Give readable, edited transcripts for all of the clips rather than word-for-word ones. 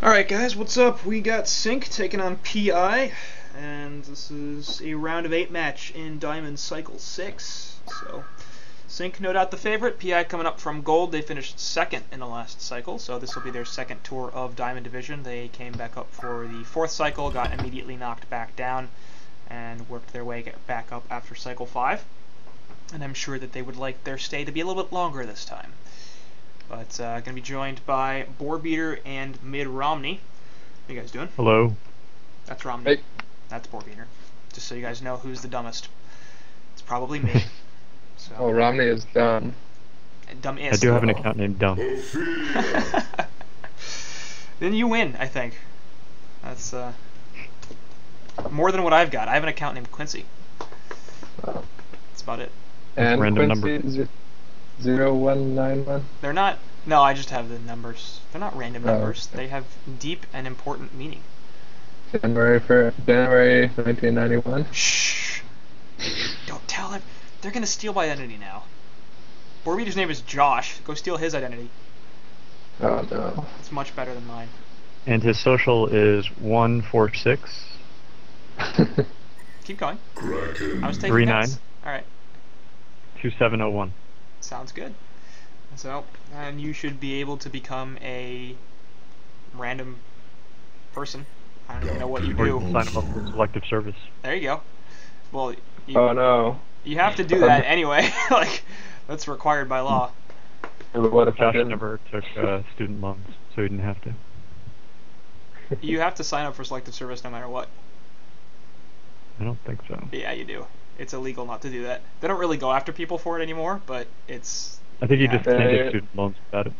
Alright guys, what's up? We got SynC taking on PI, and this is a round of 8 match in Diamond Cycle 6. So, SynC no doubt the favorite, PI coming up from gold. They finished second in the last cycle, so this will be their second tour of Diamond Division. They came back up for the 4th cycle, got immediately knocked back down, and worked their way back up after cycle 5. And I'm sure that they would like their stay to be a little bit longer this time. But going to be joined by Boarbeater and Mid Romney. How you guys doing? Hello. That's Romney. Hey. That's Boarbeater. Just so you guys know who's the dumbest. It's probably me. So. Oh, Romney is dumb. Dumb-ist. I do have an account named Dumb. Then you win, I think. That's more than what I've got. I have an account named Quincy. That's about it. And Random Quincy number. 0191? They're not. No, I just have the numbers. They're not random numbers. Okay. They have deep and important meaning. January 1991? Shh. Don't tell them. They're gonna steal my identity now. Boarbeater's name is Josh. Go steal his identity. Oh no. It's much better than mine. And his social is 146 Keep going. I was taking 39 notes. Alright. 2701. Sounds good. So, and you should be able to become a random person. I don't even know what you Or you do. can sign him up for selective service. There you go. Well, Oh no. you have to do that anyway. Like, that's required by law. What if I Josh didn't? never took student loans, so he didn't have to. You have to sign up for selective service no matter what. I don't think so. Yeah, you do. It's illegal not to do that. They don't really go after people for it anymore, but it's... I think you Yeah. just can't take student loans without it.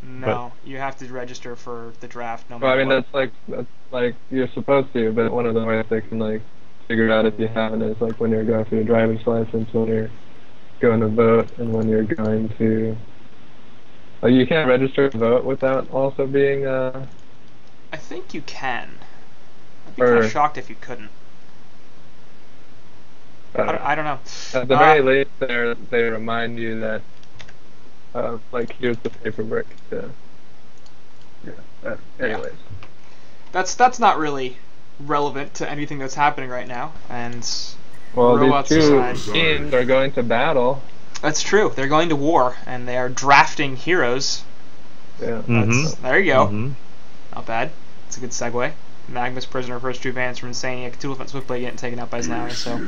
No, you have to register for the draft no matter Well, I mean, what. that's like you're supposed to, but one of the ways they can like figure out if you haven't is like when you're going for your driver's license, when you're going to vote, and when you're going to... Like, you can't register to vote without also being, I think you can. I'd be kind of shocked if you couldn't. I don't know. At the very least, they remind you that, like, here's the paperwork to... Yeah, anyways. That's not really relevant to anything that's happening right now, and Well, Robots these two aside. teams are going to battle. that's true. They're going to war, and they are drafting heroes. Yeah. There you go. Mhm. Not bad. It's a good segue. Magnus Prisoner, first 2 bans from Insania. Cthulhu Swiftblade getting taken out by Znawi, so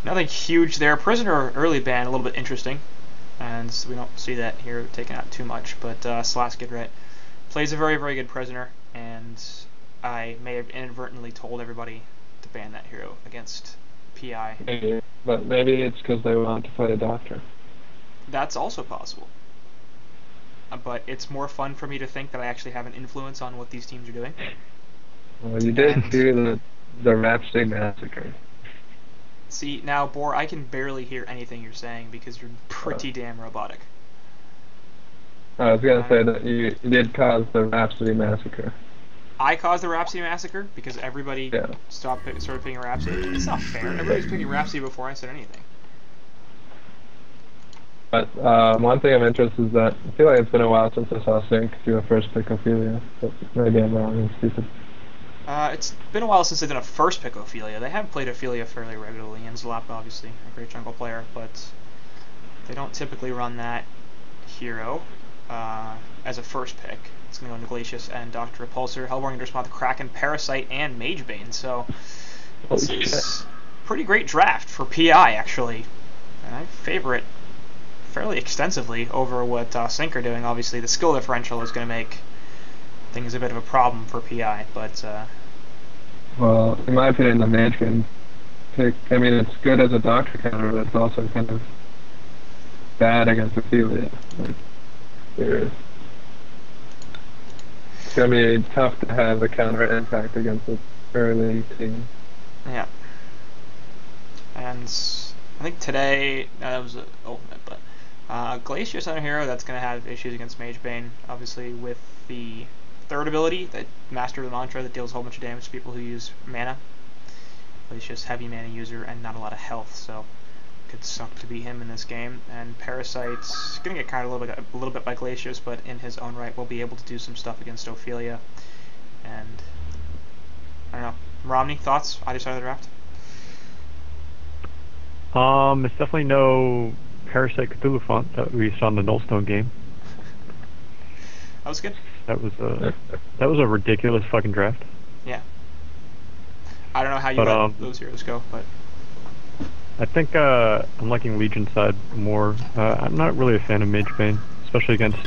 nothing huge there. Prisoner early ban, a little bit interesting, and we don't see that here taken out too much, but Slaskid plays a very, very good Prisoner, and I may have inadvertently told everybody to ban that hero against PI. Maybe. But maybe it's because they want to fight a doctor. That's also possible. But it's more fun for me to think that I actually have an influence on what these teams are doing. Well, you did do the Rhapsody Massacre. See, now, Boar, I can barely hear anything you're saying because you're pretty damn robotic. I was going to say that you did cause the Rhapsody Massacre. I caused the Rhapsody Massacre because everybody started picking Rhapsody. It's not fair. Everybody's picking Rhapsody before I said anything. But one thing of interest is that I feel like it's been a while since I saw SynC do a first pick Ophelia. But maybe I'm wrong and stupid. It's been a while since they've done a first pick Ophelia. They have played Ophelia fairly regularly, and Zlap, obviously, a great jungle player, but they don't typically run that hero as a first pick. It's going to go into Glacius and Dr. Repulsor, Hellborn Intersmoth, Kraken, Parasite, and Magebane, so it's a pretty great draft for PI, actually. And I favor it fairly extensively over what SynC are doing. Obviously, the skill differential is going to make things a bit of a problem for PI, but... Well, in my opinion, the Magebane pick, I mean, it's good as a doctor counter, but it's also kind of bad against Ophelia. Like, it's going to be tough to have a counter impact against an early team. Yeah. And I think today, that was an ultimate, but Glacius on a hero that's going to have issues against Magebane, obviously with the third ability, that Master of the Mantra, that deals a whole bunch of damage to people who use mana. Glacius, heavy mana user and not a lot of health, so could suck to be him in this game. And Parasite's gonna get kind of a little bit by Glacius, but in his own right will be able to do some stuff against Ophelia. And I don't know. Romney, thoughts? Either side of the draft? It's definitely no Parasite Cthulhu font that we saw in the Nullstone game. That was good. That was a ridiculous fucking draft. Yeah. I don't know how you let those heroes go, but I think I'm liking Legion side more. I'm not really a fan of Mage Bane, especially against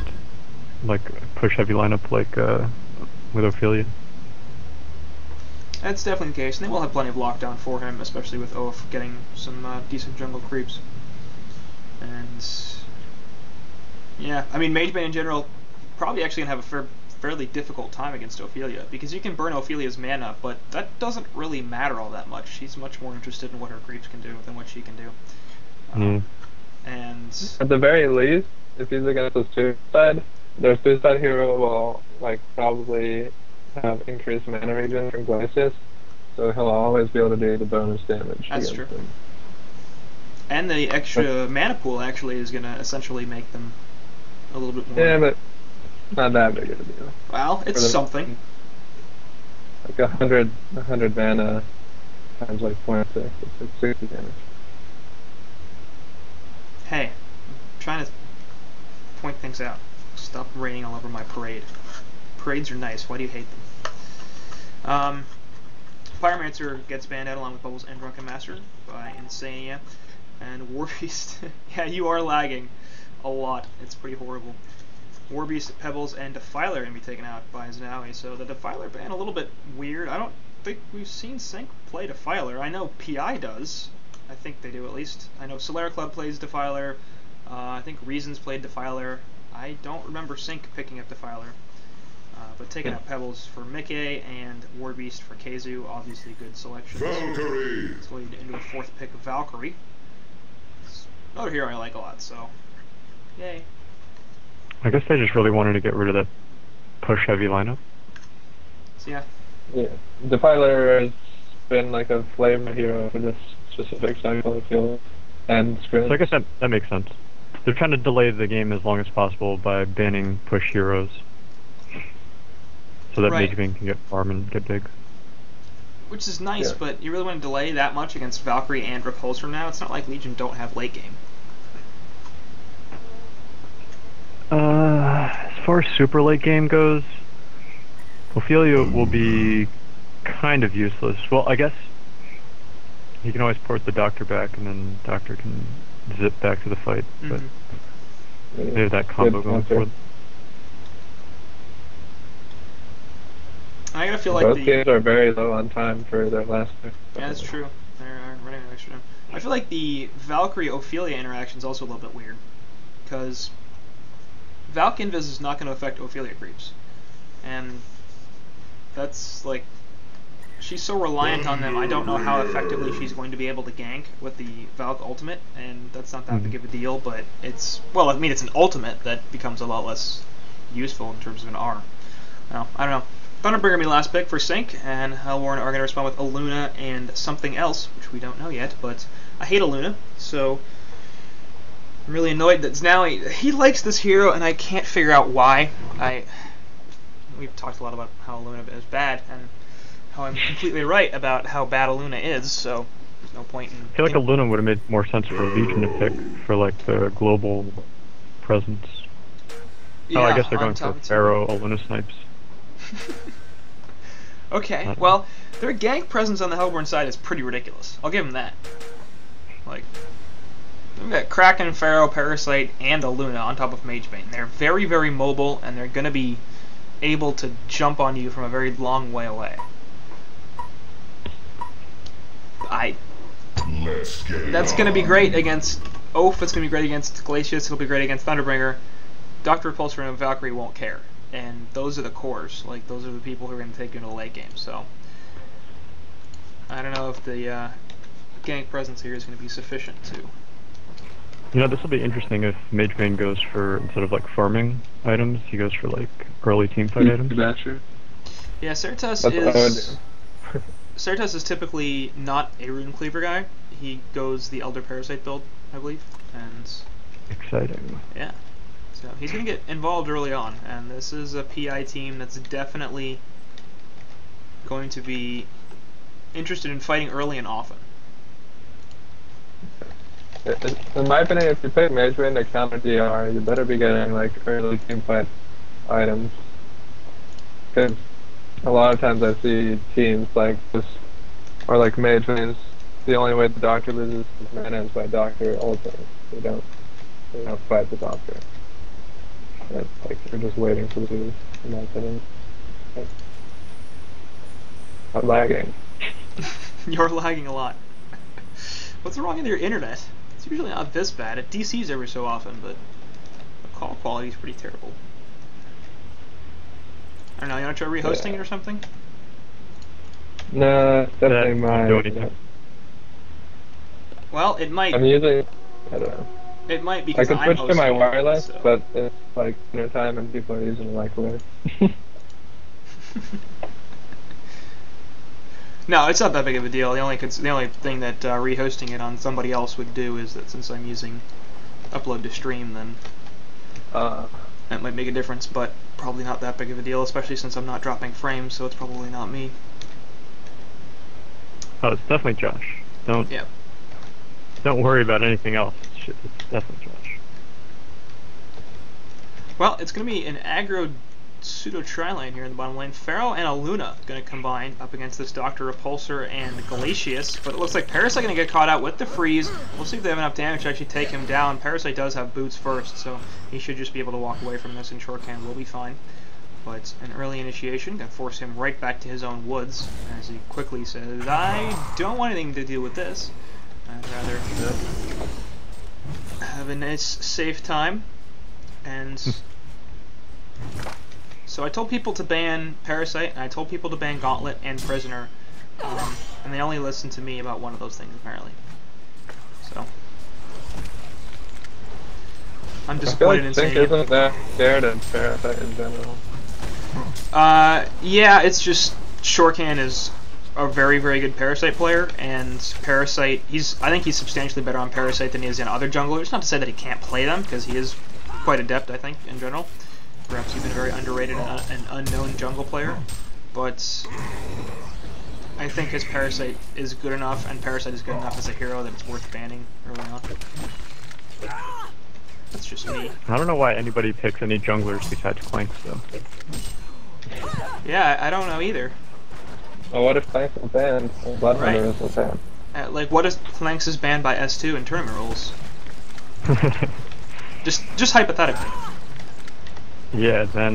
like push heavy lineup like with Ophelia. that's definitely the case. And they will have plenty of lockdown for him, especially with Oph getting some decent jungle creeps. And yeah, I mean Mage Bane in general probably actually gonna have a fairly difficult time against Ophelia, because you can burn Ophelia's mana, but that doesn't really matter all that much. She's much more interested in what her creeps can do than what she can do. And at the very least, if he's against a suicide, their suicide hero will like probably have increased mana regen from Glacius, so he'll always be able to do the bonus damage. That's true. Them. And the extra mana pool actually is gonna essentially make them a little bit more. Yeah, but not that big of a deal. Well, it's something. Like 100 mana times like 0.6, it's like 60 damage. Hey, I'm trying to point things out. Stop raining all over my parade. Parades are nice. Why do you hate them? Pyromancer gets banned out along with Bubbles and Drunken Master by Insania. And Warbeast, yeah, you are lagging a lot. It's pretty horrible. Warbeast, Pebbles, and Defiler are going to be taken out by Zanawi. So the Defiler ban a little bit weird. I don't think we've seen SynC play Defiler. I know PI does. I think they do at least. I know Solera Club plays Defiler. I think Reasons played Defiler. I don't remember SynC picking up Defiler. But taking out Pebbles for Mickey and Warbeast for Keizu, obviously good selections. Valkyrie! Let's lead into a fourth pick of Valkyrie. It's another hero I like a lot, so yay. I guess they just really wanted to get rid of that push heavy lineup. So yeah. Yeah, Defiler has been like a flavor hero for this specific cycle, I feel, and Scrim. So I guess that makes sense. They're trying to delay the game as long as possible by banning push heroes, so that Mage Bane can get farm and get big. Which is nice, but you really want to delay that much against Valkyrie and Repulsor now? It's not like Legion don't have late game. As far as super late game goes, Ophelia will be kind of useless. Well, I guess he can always port the Doctor back, and then Doctor can zip back to the fight. But they have that combo going for them. I gotta feel like both teams are very low on time for their last pick. Yeah, that's true. They're running out of extra time. I feel like the Valkyrie-Ophelia interaction is also a little bit weird, because Valk Invis is not going to affect Ophelia creeps, and that's like, she's so reliant on them. I don't know how effectively she's going to be able to gank with the Valk ultimate, and that's not that big of a deal. But it's, well, I mean, it's an ultimate that becomes a lot less useful in terms of an R. Well, I don't know. Thunderbringer me last pick for SynC, and Hellborn are going to respond with Aluna and something else, which we don't know yet, but I hate Aluna, so I'm really annoyed that now he likes this hero, and I can't figure out why. We've talked a lot about how Aluna is bad, and how I'm completely right about how bad Aluna is, so there's no point in... I feel like Aluna would have made more sense for Legion to pick for like the global presence. Yeah, I guess they're going for Pharaoh Aluna snipes. Okay, well, their gank presence on the Hellborn side is pretty ridiculous. I'll give them that. Like, we've got Kraken, Pharaoh, Parasite, and Aluna on top of Mage Bane. They're very, very mobile, and they're going to be able to jump on you from a very long way away. That's going to be great against Oph, it's going to be great against Glacius, it'll be great against Thunderbringer. Dr. Repulsor and Valkyrie won't care. And those are the cores. Like, those are the people who are going to take you into the late game. So, I don't know if the gank presence here is going to be sufficient to... You know, this will be interesting if Mage Bane goes for, instead of like farming items, he goes for like early team fight items. That's true. Yeah, Certas is... Certus is typically not a Rune Cleaver guy. He goes the Elder Parasite build, I believe, and Exciting. yeah. So he's going to get involved early on, and this is a PI team that's definitely going to be interested in fighting early and often. In my opinion, if you pick Mage Bane to counter DR, you better be getting like early team fight items. Because a lot of times I see teams like this, or like Mage Bane's, the only way the Doctor loses is mana is by Doctor ulting. They don't fight the Doctor. And it's like they're just waiting for the lose, in my opinion. I'm lagging. You're lagging a lot. What's wrong with your internet? It's usually not this bad. It DCs every so often, but the call quality is pretty terrible. I don't know, you want to try rehosting it or something? No, definitely mine. Well, it might. I'm using, I don't know. It might because I could switch to my wireless, so. but it's like dinner time and people are using the microwave. No, it's not that big of a deal. The only thing that rehosting it on somebody else would do is that since I'm using upload to stream, then that might make a difference, but probably not that big of a deal, especially since I'm not dropping frames, so it's probably not me. Oh, it's definitely Josh. Don't worry about anything else. Shit, it's definitely Josh. Well, it's going to be an aggro pseudo tri-lane here in the bottom lane. Pharaoh and Aluna going to combine up against this Dr. Repulsor and Glacius, but it looks like Parasite going to get caught out with the freeze. We'll see if they have enough damage to actually take him down. Parasite does have boots first, so he should just be able to walk away from this, and Shortcan will be fine. But an early initiation going to force him right back to his own woods, as he quickly says, I don't want anything to do with this. I'd rather have a nice, safe time. And so I told people to ban Parasite, and I told people to ban Gauntlet and Prisoner, and they only listened to me about one of those things, apparently. So I'm disappointed in saying it. Isn't that scared of Parasite in general? Yeah, it's just Shortcan is a very, very good Parasite player, and Parasite, I think he's substantially better on Parasite than he is in other junglers. Not to say that he can't play them, because he is quite adept, I think, in general. Perhaps even a very underrated and unknown jungle player, but I think his Parasite is good enough, and Parasite is good enough as a hero that it's worth banning early on. That's just me. I don't know why anybody picks any junglers besides Clanks, though. Yeah, I don't know either. Well, what if Clanks is banned and Bloodrunner isn't banned? Like, what if Clanks is banned by S2 in tournament rules? just hypothetically. Yeah, then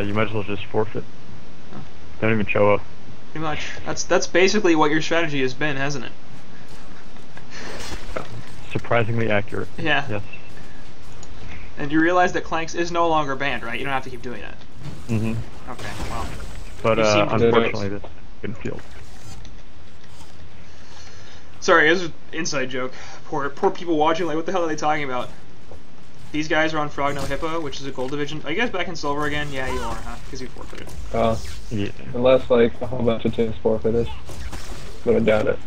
you might as well just forfeit. Oh. Don't even show up. Pretty much. That's basically what your strategy has been, hasn't it? Surprisingly accurate. Yeah. Yes. And you realize that Clanks is no longer banned, right? You don't have to keep doing that. Mm-hmm. Okay, well. But unfortunately, this couldn't field. Sorry, it was an inside joke. Poor people watching, like, what the hell are they talking about? These guys are on Frog No Hippo, which is a gold division. Are you guys back in silver again? Yeah, you are, huh? Because you forfeited. Yeah. Unless, like, a whole bunch of teams forfeited. But I doubt it.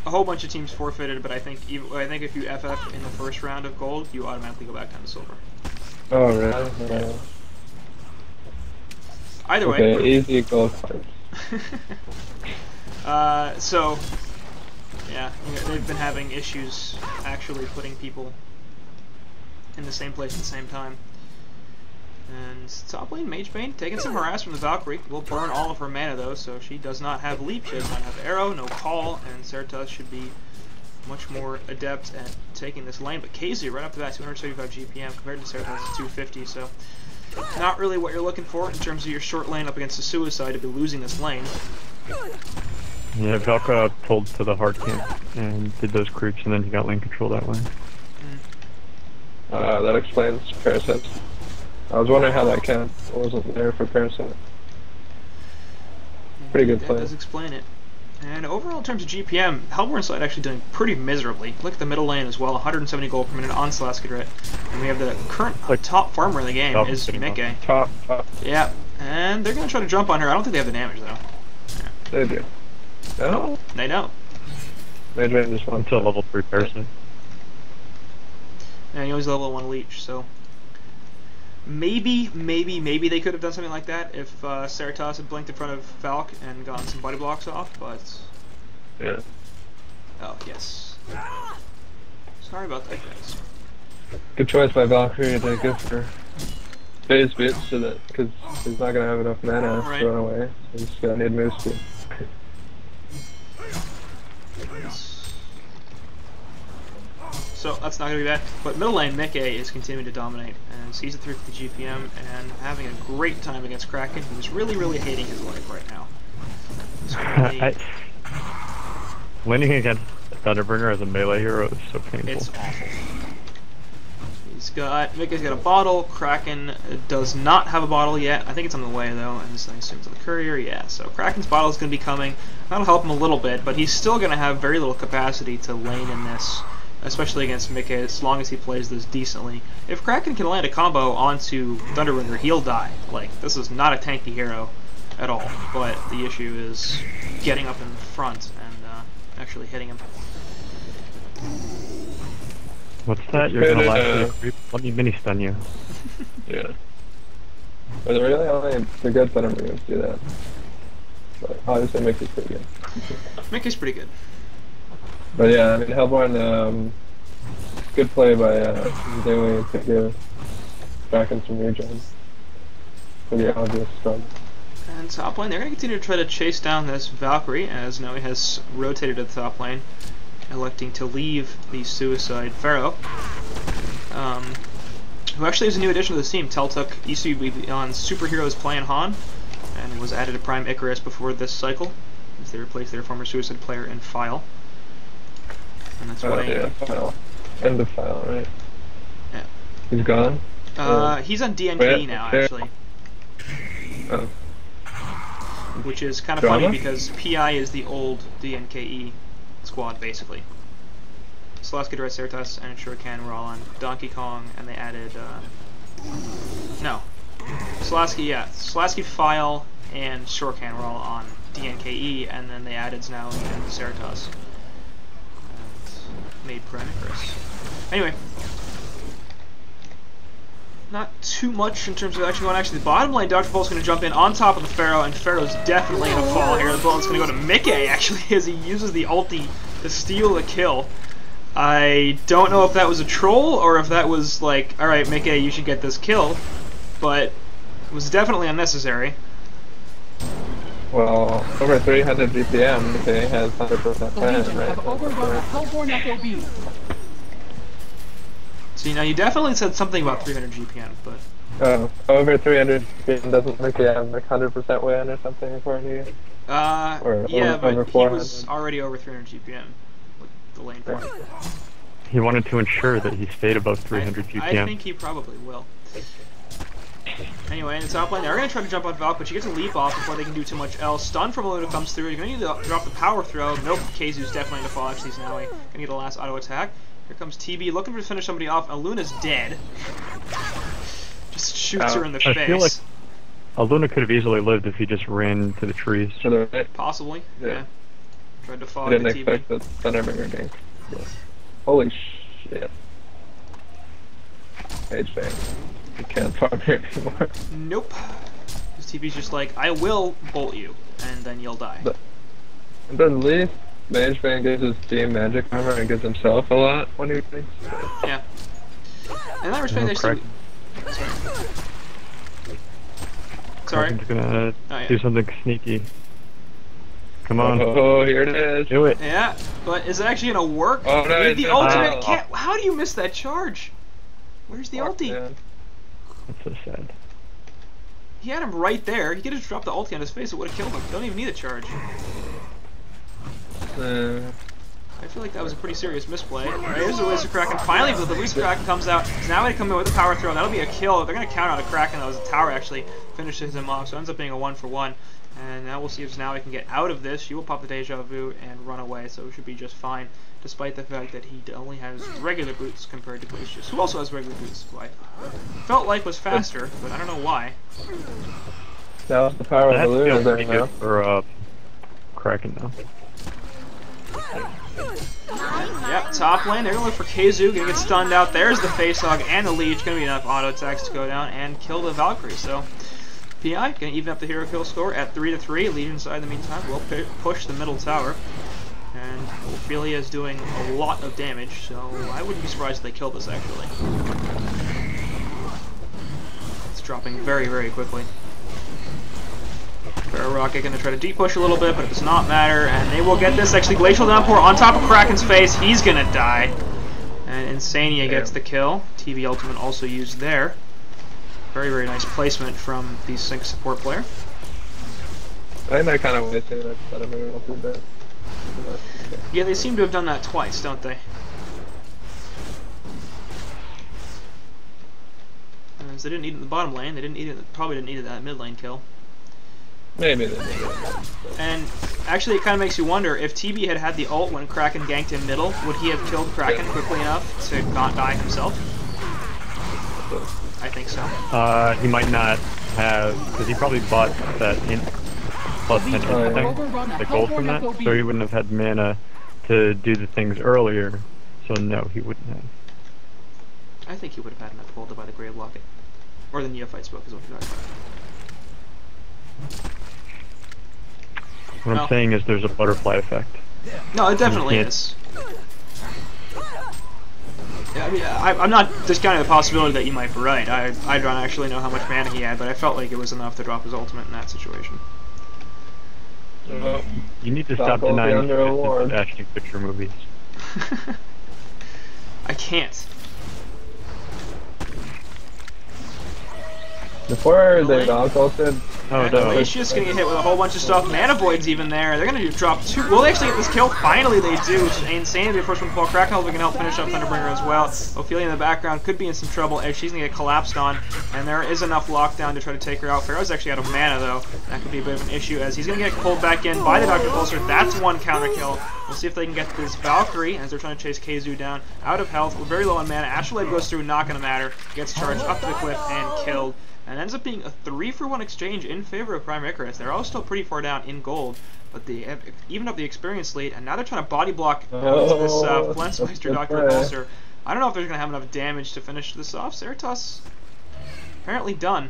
A whole bunch of teams forfeited, but I think if you FF in the first round of gold, you automatically go back down to silver. Oh, really? Yeah. Either way. Okay, easy gold cards. So, yeah, they've been having issues actually putting people in the same place at the same time. And top lane, Mage Bane, taking some harass from the Valkyrie. Will burn all of her mana though, so she does not have leap, she does not have arrow, no call, and Certus should be much more adept at taking this lane. But KZ right up to that, 235 GPM compared to Certus' 250, so not really what you're looking for in terms of your short lane up against the Suicide to be losing this lane. Yeah, Valka pulled to the hard camp and did those creeps, and then he got lane control that way. That explains Parasite. I was wondering how that camp wasn't there for Parasite. Pretty good play. That does explain it. And overall, in terms of GPM, Hellborn side actually doing pretty miserably. Look at the middle lane as well, 170 gold per minute on Slaskadret. And we have the current top farmer in the game is Mikke. Top. Yeah, and they're going to try to jump on her. I don't think they have the damage though. Yeah. They do. No? They don't. Mage Bane just wants Until level 3 Parasite. And he always level 1 Leech, so maybe they could have done something like that if Ceratops had blinked in front of Valk and gotten some body blocks off, but... Yeah. Oh, yes. Sorry about that, guys. Good choice by Valkyrie to go for phase bits so that, because he's not gonna have enough mana Right. to run away. So he's gonna need move speed. So that's not going to be bad. But middle lane, Mickey is continuing to dominate, and he's at 350 GPM and having a great time against Kraken. He's really hating his life right now. He's really, Winning against Thunderbringer as a melee hero is so painful. it's awful. Mickey's got a bottle. Kraken does not have a bottle yet. I think it's on the way though, and I assume it's on the courier. Yeah, so Kraken's bottle is going to be coming. That'll help him a little bit, but he's still going to have very little capacity to lane in this, especially against Mickey, as long as he plays this decently. If Kraken can land a combo onto Thunderbringer, he'll die. Like, this is not a tanky hero at all, but the issue is getting up in front and actually hitting him. What's that? You're gonna last me. Let me mini stun you. Yeah. But really only the good Thunderbringers do that. But obviously Mickey's pretty good. Mickey's pretty good. But yeah, I mean Hellborn, good play by Dewey to give Kraken some regen. Pretty obvious struggle. And top lane, they're going to continue to try to chase down this Valkyrie, as Noe has rotated to the top lane, electing to leave the Suicide Pharaoh, who actually is a new addition to the team. Teltuk used to be on Superheroes playing HoN, and was added to Prime Icarus before this cycle, as they replaced their former Suicide player in File. And that's why... yeah, File. End of File, right? Yeah. He's gone? He's on DNKE now, actually. Oh. Which is kind of Drama? funny because PI is the old DNKE squad, basically. Slaski, Ceratops, and Shuriken were all on Donkey Kong, and they added, no. Slaski, yeah. Slaski, File, and Shuriken were all on DNKE, and then they added Znaui and Ceratops. And made Prime Icarus. Anyway. Not too much in terms of actually going. Actually, the bottom lane, Dr. Bolt's going to jump in on top of the Pharaoh, and Pharaoh's definitely going to fall here. The bullet's going to go to Mickey, actually, as he uses the ulti to steal the kill. I don't know if that was a troll, or if that was like, alright, Mickey, you should get this kill, but it was definitely unnecessary. Well, over 300 GPM, Mickey has 100% plan, right? See, now you definitely said something about 300 GPM, but... over 300 GPM doesn't Mickey have like 100% win or something according to you? Yeah, over but he 400. was already over 300 GPM with the lane point. He wanted to ensure that he stayed above 300 GPM. I think he probably will. Anyway, in the top lane, they're going to try to jump on Valk, but she gets a leap off before they can do too much else. Stun from Luna comes through. You're going to need to drop the power throw. Nope, Kazu's definitely going to fall. Actually, he's now going to get a last auto attack. Here comes TB, looking to finish somebody off, and Luna's dead. Just shoots her in the face. I feel like Luna could have easily lived if he just ran to the trees. To the right. Possibly, yeah. Tried to I follow the didn't TB. expect the Thunderbringer gank. Yeah. Holy shit. Mage Bane. You can't farm here anymore. Nope. This TB's just like, I will bolt you, and then you'll die. But at least Mage Bane gives his team magic armor and gives himself a lot when he thinks. Yeah. In that respect, they still... Sorry. Kraken's gonna do something sneaky. Come on. Oh, here it is. Do it. Yeah, but is it actually gonna work? Oh, no, the ultimate can't... How do you miss that charge? Where's the ulti? Yeah. That's so sad. He had him right there. He could have just dropped the ulti on his face. It would have killed him. Don't even need a charge. I feel like that was a pretty serious misplay. Alright, here's the Wizard Kraken. Finally, the Wizard Kraken comes out. He's now going to come in with a power throw. That'll be a kill. They're going to count out a Kraken. That was a tower actually finishes him off. So it ends up being a 1-for-1. And now we'll see if Znaui can get out of this. She will pop the Deja Vu and run away. So it should be just fine. Despite the fact that he only has regular boots compared to Glacius, who also has regular boots. Who I felt like was faster, but I don't know why. That was the power of the Luna there now. For Kraken now. Yep, top lane, they're gonna look for Keizu, gonna get stunned out. There's the face hog and the leech, gonna be enough auto attacks to go down and kill the Valkyrie. So PI gonna even up the hero kill score at 3-3. Legion side in the meantime will push the middle tower. And Ophelia is doing a lot of damage, so I wouldn't be surprised if they kill this actually. It's dropping very, very quickly. Pharaoh Rocket gonna try to deep push a little bit, but it does not matter, and they will get this. Actually, Glacial Downpour on top of Kraken's face. He's gonna die. And Insania gets the kill. TV Ultimate also used there. Very, very nice placement from the SynC support player. I think that kind of wasted it. I don't really want to do that. Yeah, they seem to have done that twice, don't they? As they didn't need it in the bottom lane, they didn't need it. Probably didn't need it that mid lane kill. Maybe they did. And actually, it kind of makes you wonder if TB had had the ult when Kraken ganked in middle, would he have killed Kraken quickly enough to not die himself? I think so. He might not have, because he probably bought that in plus 10 thing, the gold from that, so he wouldn't have had mana to do the things earlier. So no, he wouldn't have. I think he would have had enough gold to buy the Grave Locket, or the Neophyte Smoke is what you're talking about. What I'm saying is there's a butterfly effect. No, it definitely is. Yeah, I mean, I'm not discounting the possibility that you might be right. I don't actually know how much mana he had, but I felt like it was enough to drop his ultimate in that situation. You need to stop denying Ashton Kutcher movies. I can't. Before they got ulted. Oh no. He's just gonna get hit with a whole bunch of stuff. Mana Void's even there. They're gonna drop two. Will they actually get this kill? Finally they do, which is insane to be the first one to fall. Kraken hopefully can help finish up Thunderbringer as well. Ophelia in the background could be in some trouble as she's gonna get collapsed on, and there is enough lockdown to try to take her out. Pharaoh's actually out of mana though. That could be a bit of an issue as he's gonna get pulled back in by the Dr. Pulsar. That's one counter kill. We'll see if they can get this Valkyrie as they're trying to chase Keizu down. Out of health, we're very low on mana. Astrolabe goes through, not gonna matter. Gets charged up to the cliff and killed. And ends up being a 3-for-1 exchange in favor of Prime Icarus. They're all still pretty far down in gold, but they have evened up the experience lead, and now they're trying to body block this Flensmeister Dr. Pulsar. I don't know if they're going to have enough damage to finish this off. Cerato's apparently done.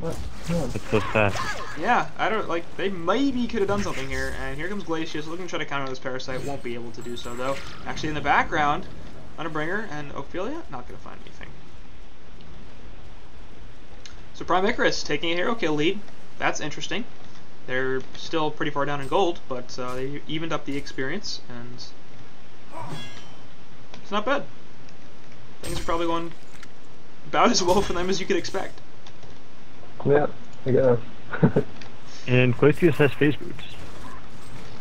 What? It's so sad. Yeah, I don't like. They maybe could have done something here, and here comes Glacius looking to try to counter this Parasite. Won't be able to do so though. Actually, in the background, Thunderbringer and Ophelia not going to find anything. So Prime Icarus taking a hero kill lead. That's interesting. They're still pretty far down in gold, but they evened up the experience, and it's not bad. Things are probably going about as well for them as you could expect. Yeah, I guess. And Glacius has phase boots.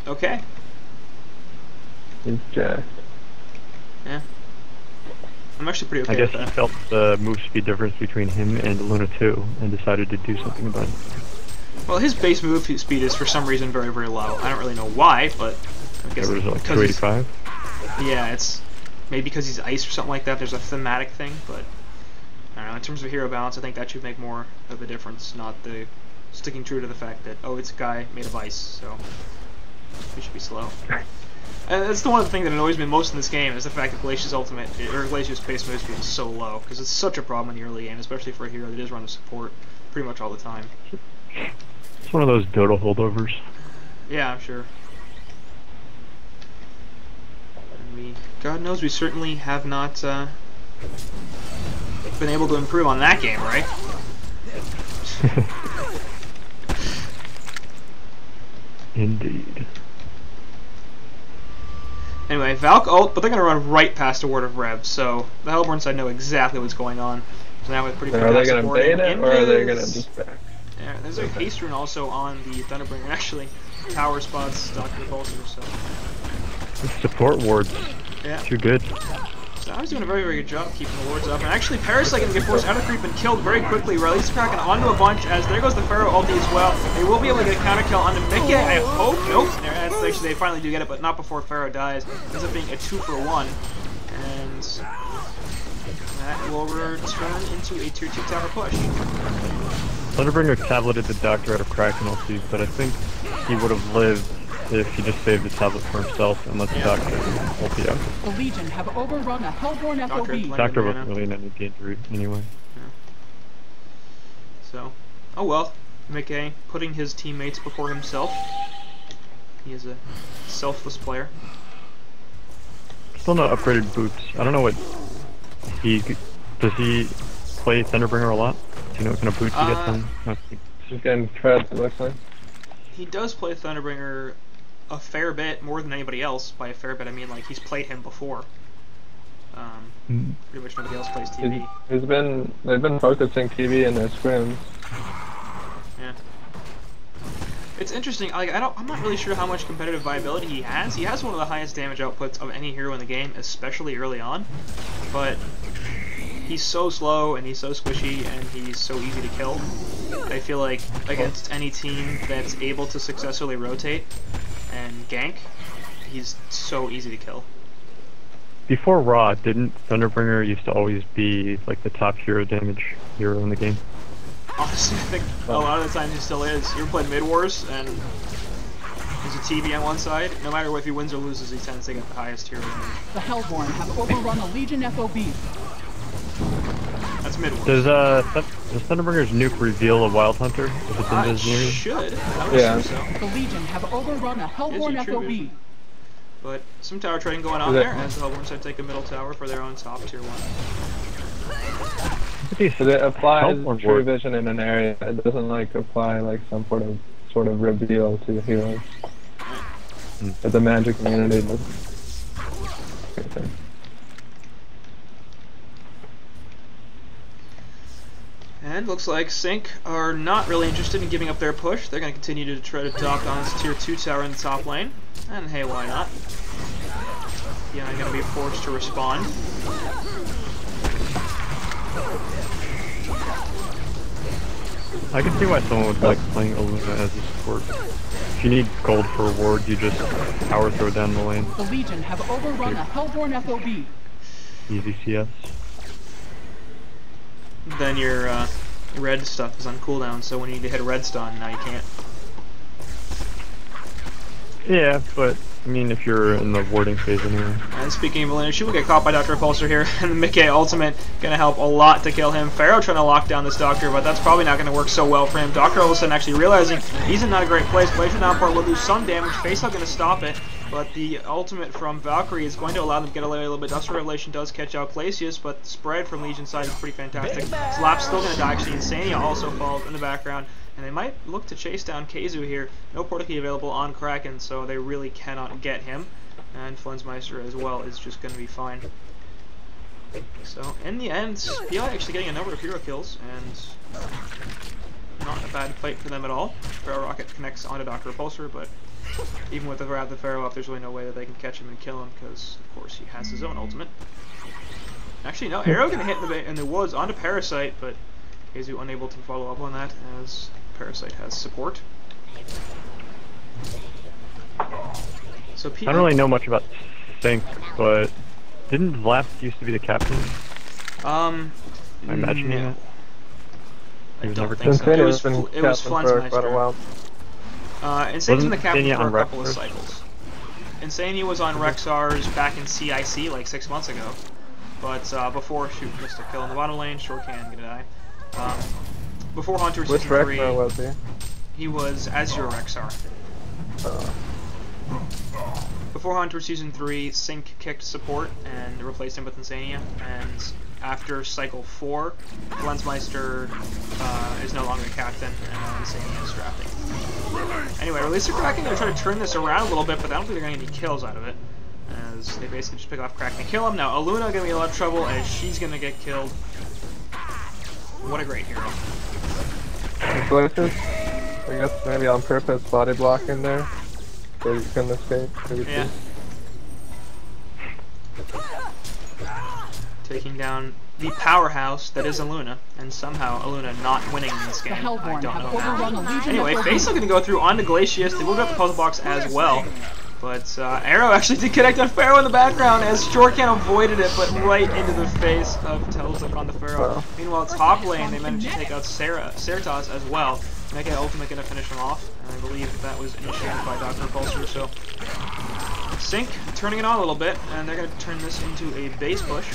Okay. He's jacked. Yeah. I'm actually pretty okay I guess with he that. felt the move speed difference between him and Luna 2 and decided to do something about it. Well, his base move speed is for some reason very, very low. I don't really know why, but I guess It was like 285? Yeah, it's maybe because he's ice or something like that. There's a thematic thing, but I don't know. In terms of hero balance, I think that should make more of a difference, not the sticking true to the fact that, oh, it's a guy made of ice, so he should be slow. And that's the one of the things that annoys me most in this game is the fact that Glacius ultimate or Glacius base move speed is so low, because it's such a problem in the early game, especially for a hero that is run the support pretty much all the time. It's one of those Dota holdovers. Yeah, I'm sure. And God knows we certainly have not been able to improve on that game, right? Indeed. Anyway, Valk ult, but they're going to run right past a Word of Rev, so the Hellborn side know exactly what's going on. So now with pretty Are they going to bait it, or are they going to just back? Yeah, there's a haste rune also on the Thunderbringer, actually. Tower spots Dr. Pulsar, so... Support wards. Yeah. Too good. So I was doing a very, very good job keeping the wards up. And actually, Parasite going to get forced out of creep and killed very quickly. Release Kraken onto a bunch as there goes the Pharaoh ulti as well. They will be able to get a counter kill onto Mickey, I hope. Nope. Actually, they finally do get it, but not before Pharaoh dies. Ends up being a 2-for-1. And that will return into a tier 2 tower push. Thunderbringer tableted the Doctor out of Kraken ulti, but I think he would have lived if he just saved the tablet for himself and let the Doctor ulti out. The Legion have overrun a Hellborn FOB. Doctor wasn't really in any danger anyway. Yeah. So, oh well. Mickey putting his teammates before himself. He is a selfless player. Still no upgraded boots. I don't know what does he play Thunderbringer a lot? Do you know what kind of boots he gets on? She's getting treads, it looks like. He does play Thunderbringer a fair bit, more than anybody else. By a fair bit, I mean like he's played him before. Pretty much nobody else plays TV. They've been focusing TV in their scrims. Yeah. It's interesting. Like I'm not really sure how much competitive viability he has. He has one of the highest damage outputs of any hero in the game, especially early on. But he's so slow and he's so squishy and he's so easy to kill. I feel like against any team that's able to successfully rotate and gank, he's so easy to kill. Before Raw, didn't Thunderbringer used to always be like the top hero damage hero in the game? Honestly, I think a lot of the times he still is. You ever played Mid Wars and there's a TV on one side? No matter if he wins or loses, he tends to get the highest hero damage. The Hellborn have overrun a Legion FOB. That's Mid Wars. Does Thunderbringer's nuke reveal a Wild Hunter if it's in his near? Should. I would assume so. The Legion have overrun a Hellborn FOB. But some tower trading going on there as the Hellborns have taken middle tower for their own top tier 1. So it applies true vision in an area. It doesn't like apply like some sort of reveal to heroes. But the magic community doesn't. And looks like SynC are not really interested in giving up their push. They're going to continue to try to dock on this tier 2 tower in the top lane. And hey, why not? Yeah, I'm going to be forced to respond. I can see why someone would like playing Aluna as a support. If you need gold for reward, you just power throw down the lane. The Legion have overrun a Hellborn FOB. Easy CS. Then your red stuff is on cooldown, so when you need to hit a red stun, now you can't. Yeah, but I mean, if you're in the warding phase anyway. And speaking of Aluna, she will get caught by Dr. Repulsor here, and the Mickey ultimate gonna help a lot to kill him. Pharaoh trying to lock down this Doctor, but that's probably not gonna work so well for him. Doctor all of a sudden actually realizing he's in not a great place. Glacier Downpour will do some damage. Face Hug gonna stop it, but the ultimate from Valkyrie is going to allow them to get away a little bit. Duster Revelation does catch out Glacius, but the spread from Legion's side is pretty fantastic. Slap's still gonna die. Actually, Insania also falls in the background. And they might look to chase down Keizu here. No portal key available on Kraken, so they really cannot get him. And Flensmeister as well is just going to be fine. So, in the end, PI actually getting a number of hero kills, and not a bad fight for them at all. Pharaoh Rocket connects onto Dr. Repulsor, but even with the Wrath of Pharaoh up, there's really no way that they can catch him and kill him, because, of course, he has his own ultimate. Actually, no, Arrow going to hit in the woods onto Parasite, but Keizu unable to follow up on that, as Parasite has support. So I don't really know much about SynC, but didn't Vlap used to be the captain? I'm imagining that. I don't think so. It was Flensmeister. Insane's been the captain for a couple of cycles. Insane was on Rexar's back in CIC like 6 months ago. But before, shoot, missed a kill in the bottom lane, sure can, gonna die. Before HoN Tour Season 3, Rexar was he? He was Azure Rexar. Before HoN Tour Season 3, SynC kicked support and replaced him with Insania, and after Cycle 4, Flensmeister is no longer captain, and Insania is drafting. Anyway, release the Kraken, they're trying to turn this around a little bit, but I don't think they're going to get any kills out of it, as they basically just pick off Kraken and kill him. Now, Aluna going to be in a lot of trouble, as she's going to get killed. What a great hero. Glacius, I guess maybe on purpose body block in there, so you can escape. Yeah. Taking down the powerhouse that is Aluna, and somehow Aluna not winning in this game. I don't know how. Anyway, Face is going to go through onto Glacius. They will get the puzzle box as well. But Arrow actually did connect on Pharaoh in the background as Shortcan avoided it, but right into the face of Telzuk on the Pharaoh. Wow. Meanwhile, top lane, they managed to take out Certas as well. Mega Ultimate gonna finish him off, and I believe that was initiated by Dr. Pulsar, so SynC turning it on a little bit, and they're gonna turn this into a base push.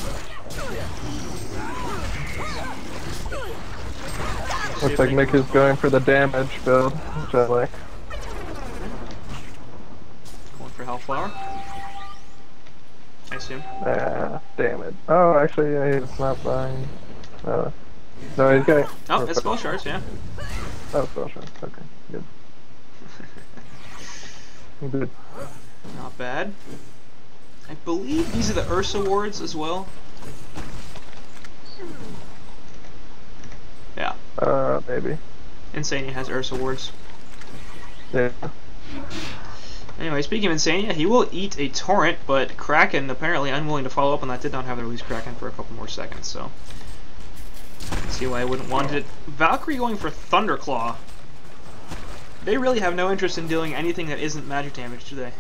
Looks like Mick is going for the damage build, which I like. Going for Hellflower, I assume. Damn it. Oh, actually, yeah, he's not buying. No, he's getting. Oh, it's spell shards, yeah. Oh, spell shards. Okay, good. Good. Not bad. I believe these are the Ursa wards as well. Yeah. Maybe. Insania has Ursa wards. Yeah. Anyway, speaking of Insania, he will eat a torrent, but Kraken apparently unwilling to follow up on that, did not have the release Kraken for a couple more seconds, so see why I wouldn't want it. Valkyrie going for Thunderclaw. They really have no interest in dealing anything that isn't magic damage, do they?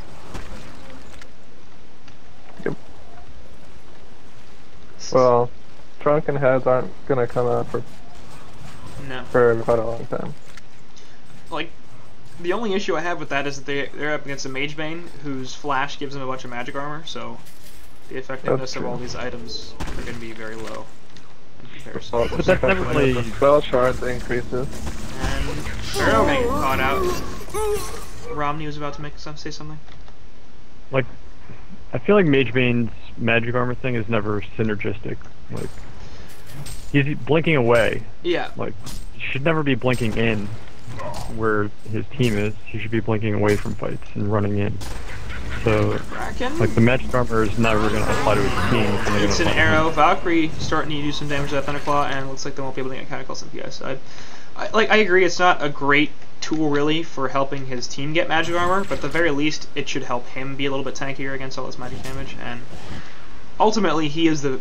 Yep. Well, Trunk and Heads aren't gonna come out for quite a long time. Like, the only issue I have with that is that they're up against a Magebane whose flash gives them a bunch of magic armor, so the effectiveness of all these items are going to be very low in comparison. But that's never really the spell shards increases. And Pharaoh getting caught out. Romney was about to say something. Like, I feel like Magebane's magic armor thing is never synergistic. Like, he's blinking away. Yeah. Like, he should never be blinking in where his team is. He should be blinking away from fights and running in. So, like, the magic armor is never going to apply to his team. It's an Arrow. Valkyrie starting to do some damage to that Thunderclaw, and looks like they won't be able to get Cataclysm on PI side. I agree, it's not a great tool really for helping his team get magic armor, but at the very least it should help him be a little bit tankier against all this magic damage, and ultimately he is the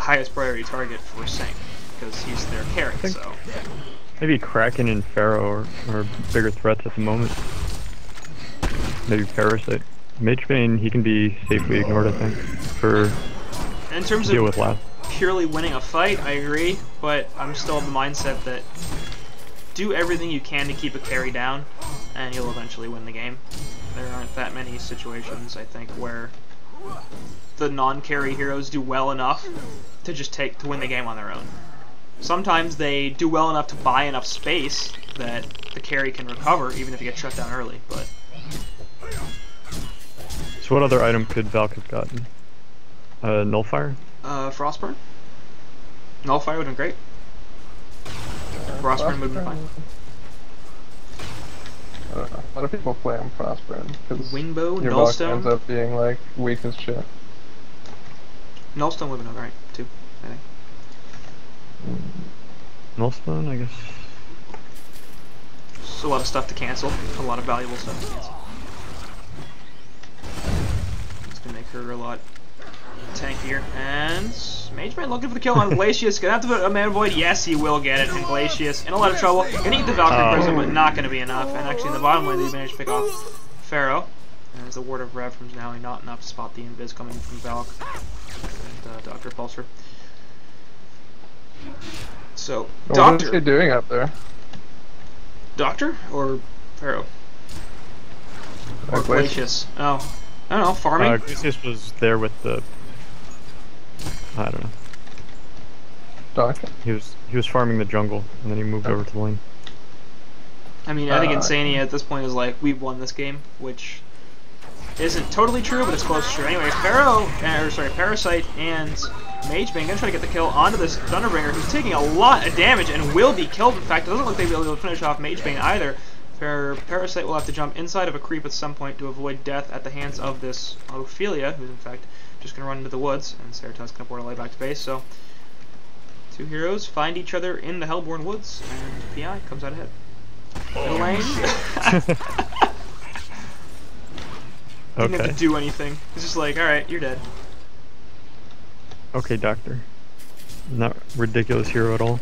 highest priority target for SynC, because he's their carry, so... Maybe Kraken and Pharaoh are bigger threats at the moment. Maybe Parasite. Magebane, he can be safely ignored, I think, for in terms deal of with last. Purely winning a fight, I agree, but I'm still of the mindset that do everything you can to keep a carry down, and you'll eventually win the game. There aren't that many situations, I think, where the non-carry heroes do well enough to just win the game on their own. Sometimes they do well enough to buy enough space that the carry can recover, even if you get shut down early, but... So what other item could Valk have gotten? Nullfire? Frostburn? Nullfire would have been great. Frostburn would have been fine. I don't know. A lot of people play on Frostburn because Wingbow, your Valk Nullstone ends up being like weak as shit. Nullstone would have been alright too, I think. Nullstone, I guess. Just a lot of stuff to cancel. A lot of valuable stuff to cancel. It's gonna make her a lot tankier. And Mageman looking for the kill on Glacius. Gonna have to put a Mana Void. Yes, he will get it. And Glacius in a lot of trouble. Gonna eat the Valkyrie Prism, but not gonna be enough. And actually, in the bottom lane, they managed to pick off Pharaoh. And as the Ward of Rev from now not enough to spot the invis coming from Valk and Dr. Pulsar. So, What is he doing up there? Doctor or Pharaoh? Or Glacius. Glacius? Oh, I don't know. Farming. Glacius was there with the. I don't know. Doctor. He was farming the jungle, and then he moved over to the lane. I mean, I think Insania at this point is like, we've won this game, which isn't totally true, but it's close to true. Anyway, Parasite and Magebane gonna try to get the kill onto this Thunderbringer, who's taking a lot of damage and will be killed. In fact, it doesn't look like they'll be able to finish off Magebane either. Parasite will have to jump inside of a creep at some point to avoid death at the hands of this Ophelia, who's in fact just gonna run into the woods, and Cerato's gonna board away back to base. So, two heroes find each other in the Hellborn woods, and PI comes out ahead. Middle lane. Didn't have to do anything. It's just like, alright, you're dead. Okay, Doctor. Not ridiculous hero at all.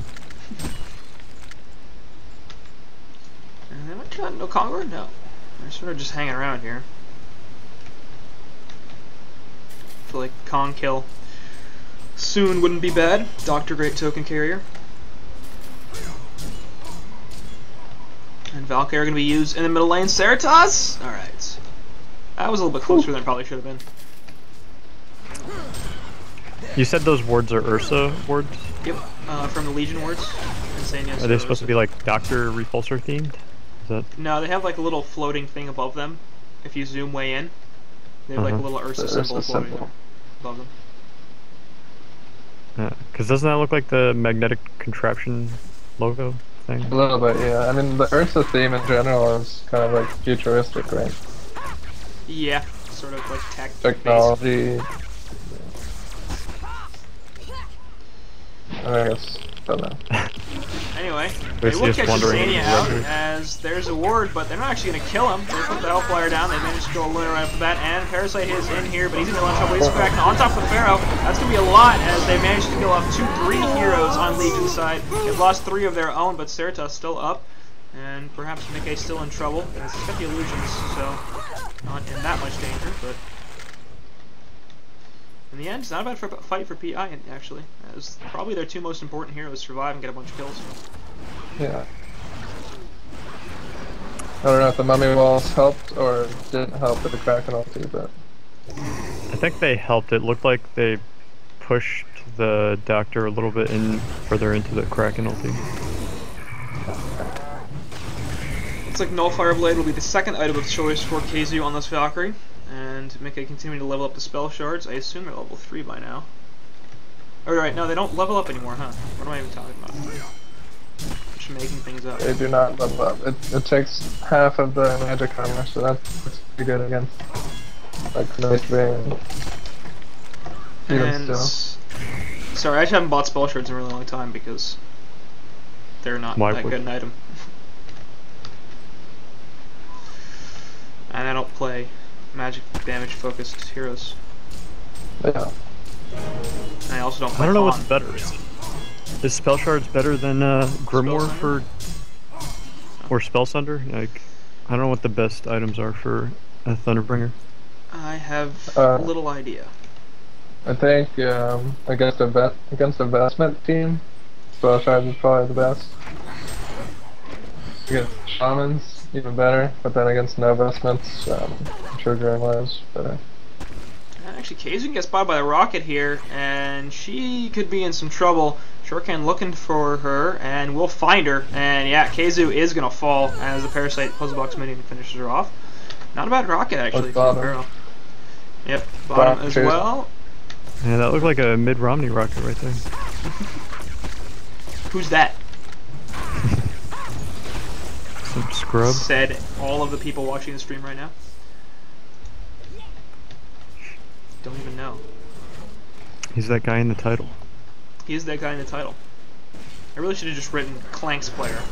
And they might try no Conqueror? No. They're sort of just hanging around here. feel like Kong kill soon wouldn't be bad. Doctor, great token carrier. And Valkyrie are going to be used in the middle lane. Ceratoss? Alright. That was a little bit closer than it probably should have been. You said those wards are Ursa wards? Yep, from the Legion wards. Are they supposed to be like Doctor Repulsor themed? Is that... No, they have like a little floating thing above them. If you zoom way in, they have like a little Ursa symbol floating above them. Because doesn't that look like the magnetic contraption logo thing? A little bit, yeah. I mean, the Ursa theme in general is kind of like futuristic, right? Yeah, sort of like technology. I guess, don't know. Anyway, they will catch Zania out as there's a ward, but they're not actually going to kill him. They put the Hellflyer down, they managed to go Luna right off the bat, and Parasite is in here, but he's in a lot of trouble. He's cracking on top of the Pharaoh. That's going to be a lot as they managed to kill off 2-3 heroes on Legion's side. They've lost 3 of their own, but Ceratoss still up, and perhaps Mickey's still in trouble. He's got the illusions, so not in that much danger, but in the end, it's not a bad fight for PI, actually. As probably their 2 most important heroes survive and get a bunch of kills. Yeah. I don't know if the mummy walls helped or didn't help with the Kraken ulti, but... I think they helped. It looked like they pushed the Doctor a little bit further into the Kraken ulti. Looks like Nullfire Blade will be the second item of choice for KZU on this Valkyrie. And Mickey continuing to level up the spell shards. I assume they're level 3 by now. Alright, no, they don't level up anymore, huh? What am I even talking about? Just making things up. They do not level up. It takes half of the magic armor, so that's pretty good against like Mage Bane. Even still. Sorry, I just haven't bought spell shards in a really long time because they're not that good an item. And I don't play magic damage focused heroes. Yeah. And I also don't play I don't know HoN. what's better. Is Spell Shards better than Grimoire for or Spell Sunder? Like, I don't know what the best items are for a Thunderbringer. I have little idea. I think against the Vestment team, Spell Shards is probably the best. Against Shamans, even better, but then against no Vestments, I'm sure Grimoire is better. Actually, Kazun gets by the rocket here, and she could be in some trouble. Shortcan looking for her, and we'll find her. And yeah, Kazu is going to fall as the Parasite puzzle box minion finishes her off. Not a bad rocket, actually. Bottom. Yep, bottom as well. Yeah, that looked like a mid-Romney rocket right there. Who's that? Some scrub. Said all of the people watching the stream right now. Don't even know. He's that guy in the title. He is that guy in the title. I really should have just written Clanks player.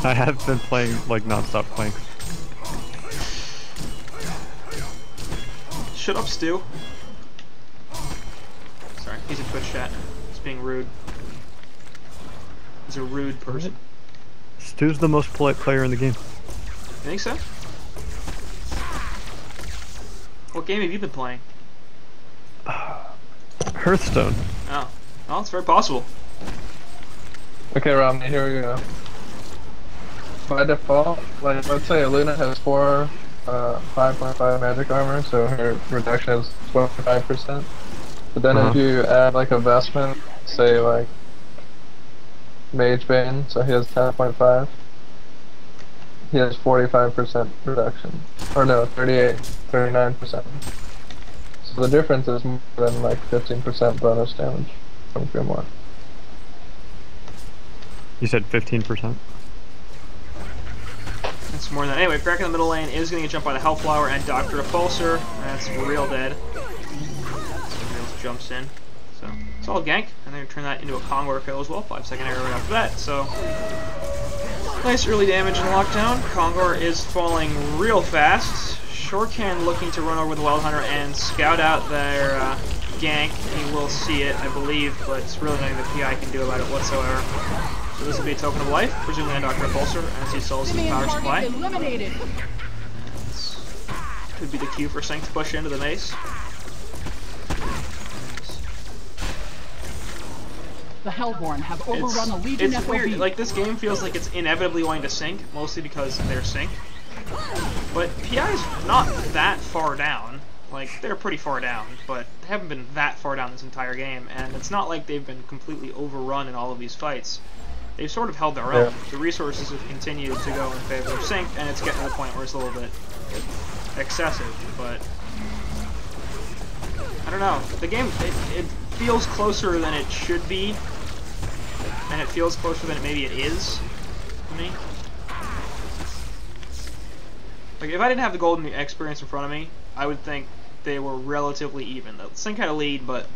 I have been playing like non-stop Clanks. Shut up, Stu. Sorry, he's in Twitch chat. He's being rude. He's a rude person. Stu's the most polite player in the game. You think so? What game have you been playing? Hearthstone. Oh, well, it's very possible. Okay, Romney, here we go. By default, like, let's say Luna has 5.5 magic armor, so her reduction is 25%. But then if you add like a vestment, say like Mage Bane, so he has 10.5, he has 45% reduction. Or no, 39%. So the difference is more than like 15% bonus damage from Grimoire. You said 15%? That's more than... Anyway, Crack in the middle lane is going to get jumped by the Hellflower and Dr. Repulsor. That's real dead. So jumps in. So, solid gank. And they're going to turn that into a Kongor kill as well. 5-second arrow right after that. So, nice early damage in lockdown. Kongor is falling real fast. Shortcan looking to run over the Wild Hunter and scout out their gank. He will see it, I believe, but it's really nothing the PI can do about it whatsoever. So this will be a token of life, presumably on Dr. Repulsor, as he sells his power supply. could be the cue for SynC to push into the mace. The Hellborn have overrun a Legion It's FOB. weird, like this game feels like it's inevitably going to SynC, mostly because they're SynC. But PI's not that far down. Like, they're pretty far down, but they haven't been that far down this entire game, and it's not like they've been completely overrun in all of these fights. They've sort of held their own. The resources have continued to go in favor of SynC, and it's getting to the point where it's a little bit excessive, but I don't know. The game, it feels closer than it should be, and it feels closer than maybe it is to me. Like, if I didn't have the golden experience in front of me, I would think they were relatively even. The SynC had a lead, but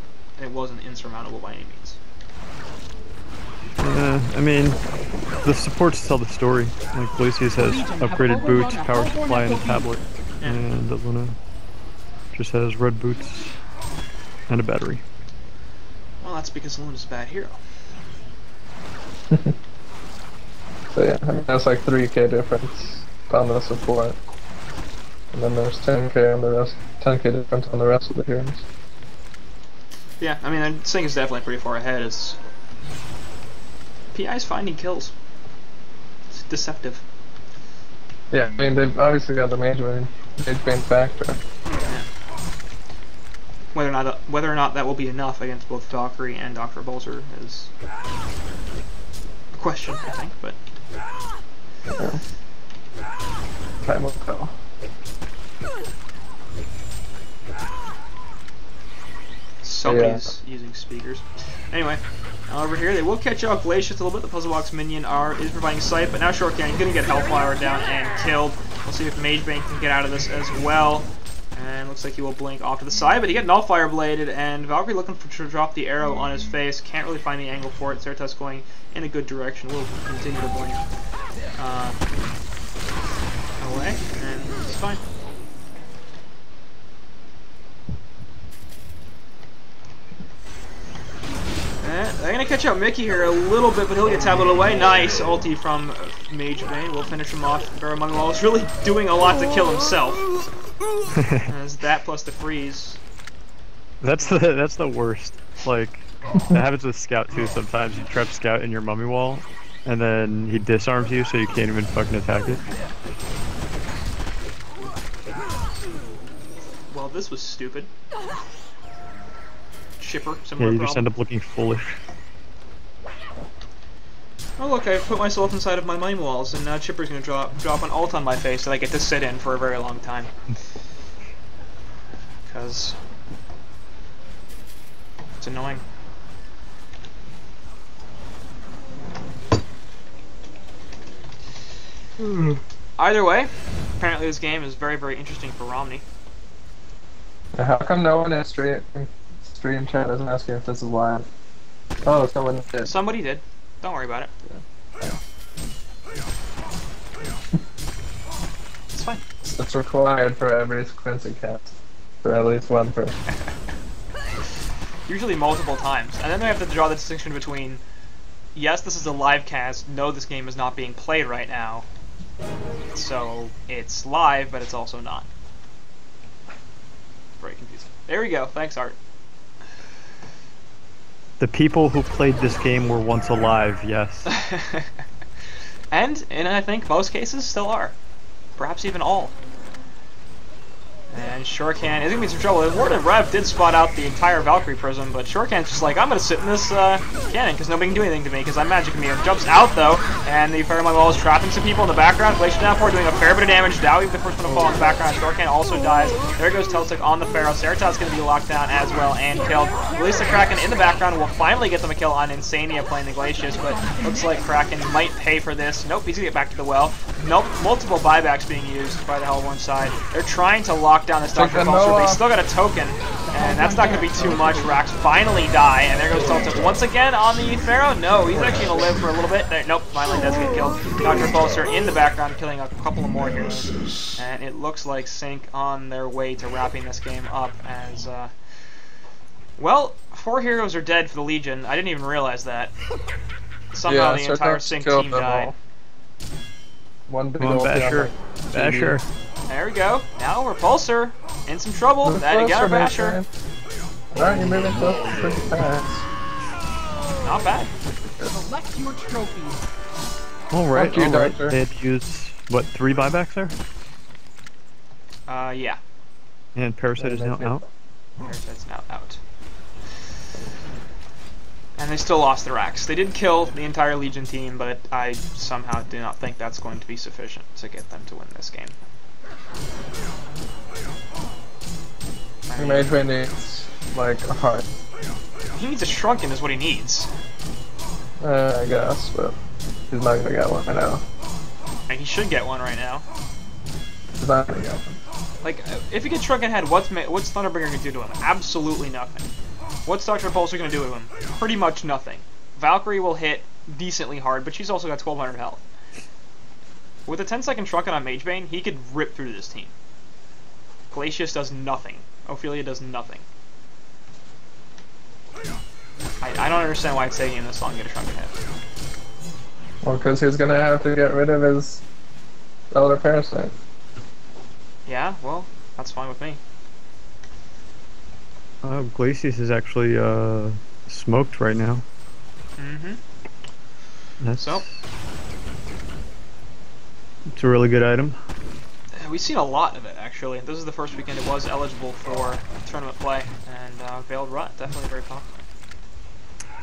it wasn't insurmountable by any means. I mean, the supports tell the story. Like, Glacius has upgraded boots, power supply, and a tablet. Yeah. And Luna just has red boots and a battery. Well, that's because Luna's a bad hero. So yeah, I mean, that's like 3K difference on the support. And then there's 10K on the rest, 10K difference on the rest of the heroes. Yeah, I mean, SynC is definitely pretty far ahead. It's PI's finding kills. It's deceptive. Yeah, I mean, they've obviously got the mage bane factor. Yeah. Whether or not that will be enough against both Valkyrie and Dr. Bolzer is a question, I think, but Yeah. Time will tell. somebody's using speakers. Anyway, over here they will catch out Glacius a little bit. The puzzle box minion is providing sight, but now Shortcan gonna get Hellflower down and killed. We'll see if Mage Bane can get out of this as well. And looks like he will blink off to the side, but he got Nullfire bladed, and Valkyrie looking to drop the arrow on his face. Can't really find the angle for it. Certus going in a good direction. Will continue to blink away, and it's fine. They're gonna catch out Mickey here a little bit, but he'll get tablet away. Nice ulti from Mage Bane. We'll finish him off. Barrowmongol is really doing a lot to kill himself. As that plus the freeze. That's the worst. Like, that happens with Scout too sometimes. You trap Scout in your mummy wall, and then he disarms you so you can't even fucking attack it. Well, this was stupid. Chipper, Yeah, similar you just problem. end up looking foolish. Oh look, I put myself inside of my mine walls, and now Chipper's gonna drop an ult on my face that I get to sit in for a very long time. Because it's annoying. Either way, apparently this game is very, very interesting for Romney. How come no one in stream chat isn't asking if this is live? Oh, someone did. Somebody did. Don't worry about it. It's fine. It's required for every Quincy cast. For at least one person. Usually multiple times. And then we have to draw the distinction between, yes, this is a live cast, no, this game is not being played right now. So it's live, but it's also not. Very confusing. There we go. Thanks, Art. The people who played this game were once alive, yes. And in, I think, most cases, still are. Perhaps even all. And Shortcan is going to be in some trouble. The Ward of Rev did spot out the entire Valkyrie prism, but Shortcan's just like, I'm going to sit in this cannon because nobody can do anything to me because I'm Magic Mirror. Jumps out though, and the Fairmont is trapping some people in the background. Glacier Downpour doing a fair bit of damage. Dowie the first one to fall in the background. Shortcan also dies. There goes Teltic on the Pharaoh. Ceratot's going to be locked down as well and killed. Release the Kraken in the background. Will finally get them a kill on Insania playing the Glacius, but looks like Kraken might pay for this. Nope, he's going to get back to the well. Nope, multiple buybacks being used by the Hellborn side. They're trying to lock down this Dr. Pulsar, but he's still got a token, and that's not going to be too much. Rax finally die, and there goes Teltic once again on the Pharaoh. No, he's actually going to live for a little bit. There, nope, finally does get killed. Dr. Pulsar in the background, killing a couple of more heroes. And it looks like SynC on their way to wrapping this game up as, well, 4 heroes are dead for the Legion. I didn't even realize that. Somehow the entire SynC team died. One big Come on, ulti on Basher. the Basher. There we go. Now Repulsor in some trouble. That again, Basher. Alright, you're moving so pretty fast. Not bad. Select your trophies. Alright, Thank you, alright. Doctor. They had to use, what, 3 buybacks there? Yeah. And Parasite is now out. Parasite's now out. And they still lost their axe. They did kill the entire Legion team, but I somehow do not think that's going to be sufficient to get them to win this game. Mage Bane needs, like, a heart. He needs a Shrunken is what he needs. I guess, but he's not gonna get one right now. And he should get one right now. He's not gonna get one. Like, if he gets Shrunken Head, what's Thunderbringer going to do to him? Absolutely nothing. What's Dr. Repulsor going to do to him? Pretty much nothing. Valkyrie will hit decently hard, but she's also got 1200 health. With a 10-second Shrunken on Magebane, he could rip through this team. Glacius does nothing. Ophelia does nothing. I don't understand why it's taking him this long to get a Shrunken Head. Well, because he's gonna have to get rid of his Elder Parasite. Yeah, well, that's fine with me. Glacius is actually smoked right now. Mm-hmm. That's, So, it's a really good item. we've seen a lot of it, actually. This is the first weekend it was eligible for tournament play, and Veiled Rot, definitely very popular.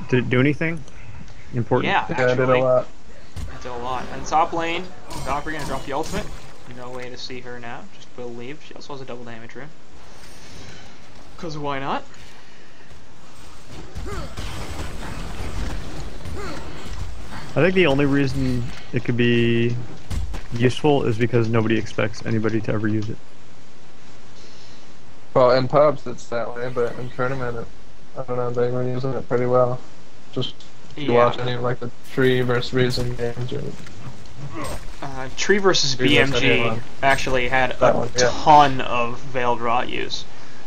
Did it do anything important? Yeah, Yeah, actually. I did a lot. It did a lot. And top lane, Valkyrie gonna drop the ultimate. No way to see her now. Just believe. She also has a double damage rune. Because why not? I think the only reason it could be useful is because nobody expects anybody to ever use it. Well, in pubs it's that way, but in tournament, I don't know, they were using it pretty well. Just if you watch any of like the Tree versus Reason games or Tree versus Tree versus BMG anyone. actually had That a one, yeah. ton of Veiled Rot use.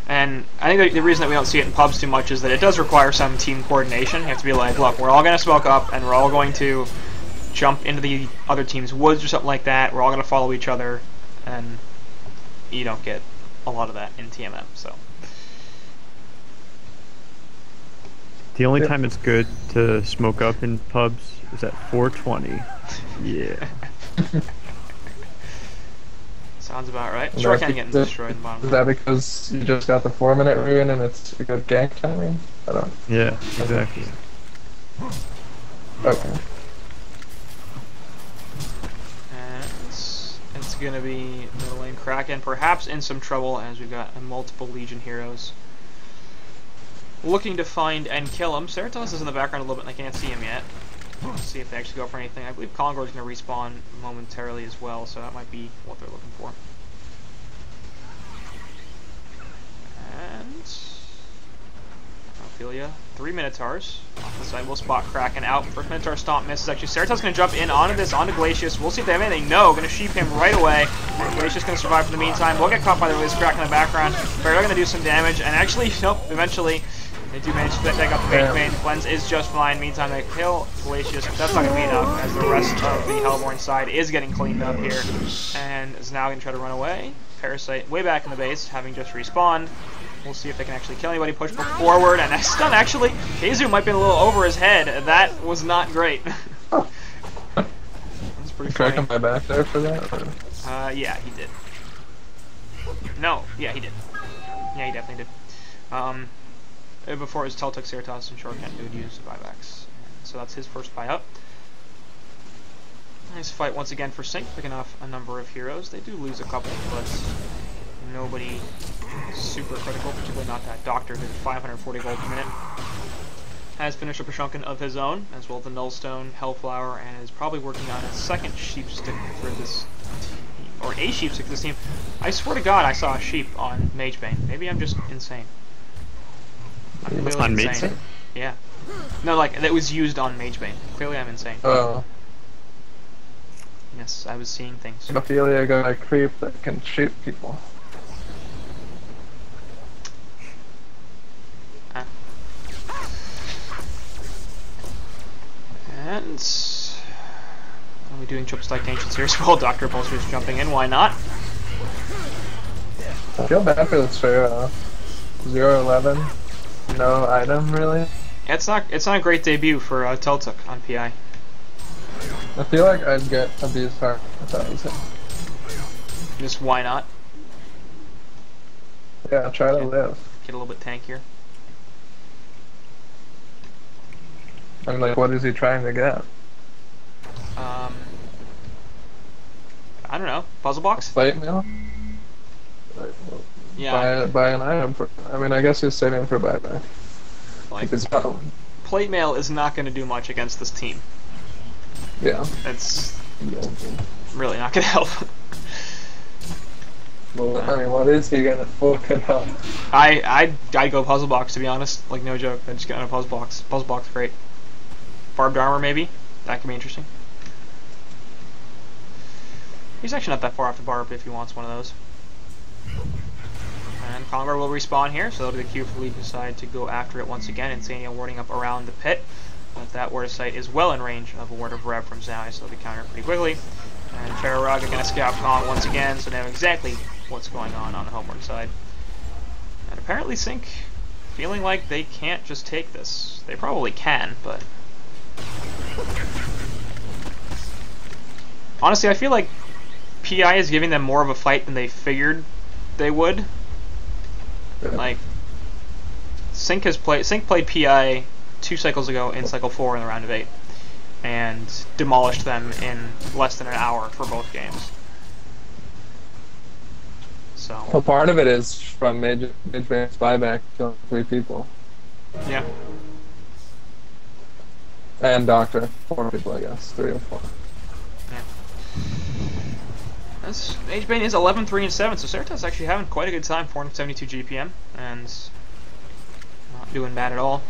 And I think the reason that we don't see it in pubs too much is that it does require some team coordination. You have to be like, look, we're all going to smoke up and we're all going to jump into the other team's woods or something like that. We're all going to follow each other, and you don't get a lot of that in TMM. So The only Yeah. time it's good to smoke up in pubs is at 420. Yeah. sounds about right. And Sure, I that's can't get because- destroyed in the bottom. Is that because you just got the 4-minute rune and it's a good gank timing? I don't. Yeah, exactly. Okay. And it's going to be middle lane Kraken, perhaps in some trouble as we've got multiple Legion heroes looking to find and kill him. Ceratops is in the background a little bit and I can't see him yet. Let's see if they actually go for anything. I believe Kongor's going to respawn momentarily as well, so that might be what they're looking for. And Ophelia, 3 Minotaurs. Off the side, we'll spot Kraken out. First Minotaur stomp misses. Actually, Ceratops going to jump in onto this, onto Glacius. We'll see if they have anything. No, going to sheep him right away. And Glacius going to survive for the meantime. We'll get caught by the release Kraken in the background. They're going to do some damage, and actually, nope, eventually. They do manage to take out the main main. Cleanse is just fine. Meantime, they kill Glacius, but that's not going to be enough, as the rest of the Hellborn side is getting cleaned up here, and is now going to try to run away. Parasite way back in the base, having just respawned. We'll see if they can actually kill anybody. Push forward, and that stun actually, Keizu might be a little over his head. That was not great. That's pretty funny. Cracking my back there for that? Or? Yeah, he did. No, yeah, he did. Yeah, he definitely did. Before his Tel took Ceratops and Shortcut, he would use the buybacks. So that's his first buy up. Nice fight once again for SynC, picking off a number of heroes. They do lose a couple, but nobody super critical, particularly not that Doctor, who's 540 gold per minute. Has finished up a Shrunken of his own, as well as the Nullstone, Hellflower, and is probably working on a second sheep stick for this team, or a sheep stick for this team. I swear to God, I saw a sheep on Magebane. Maybe I'm just insane. I'm clearly On insane. Magebane? Yeah. No, like, that was used on Magebane. Clearly I'm insane. Oh. Yes, I was seeing things. Ophelia got a creep that can shoot people. Ah. And are we doing triple stack ancients here as well? Dr. Repulsor is jumping in, why not? I feel bad for this Pharaoh. 0-11, no item really. It's not a great debut for Teltuk on PI. I feel like I'd get abused hard if I was him. Just why not? Yeah, try to live. Get a little bit tankier. I mean, like, what is he trying to get? I don't know. Puzzle box? Plate mail? Yeah. Buy an item for. I mean, I guess he's saving for buyback. Like, If it's not. plate mail is not going to do much against this team. Yeah. It's really not going to help. Well, I mean, what is he gonna fucking up? I'd go puzzle box, to be honest. Like, no joke. I'd just get on a puzzle box. Puzzle box, great. Barbed armor, maybe? That could be interesting. He's actually not that far off the barb if he wants one of those. And Congar will respawn here, so that'll be the cue for Lee to decide to go after it once again. Insania warding up around the pit. But that ward of sight is well in range of a ward of Rev from Zai, so they'll be countered pretty quickly. And Ferrog are going to scout Kong once again, so they know exactly what's going on the homeward side. And apparently SynC feeling like they can't just take this. They probably can, but... honestly, I feel like PI is giving them more of a fight than they figured they would. Like, SynC played PI 2 cycles ago in cycle 4 in the round of 8, and demolished them in less than an hour for both games. So. Well, part of it is from Mage Man's buyback killing 3 people. Yeah. And Doctor, 4 people, I guess, 3 or 4. Magebane is 11-3-7, so Cerato's actually having quite a good time, 472 GPM, and not doing bad at all.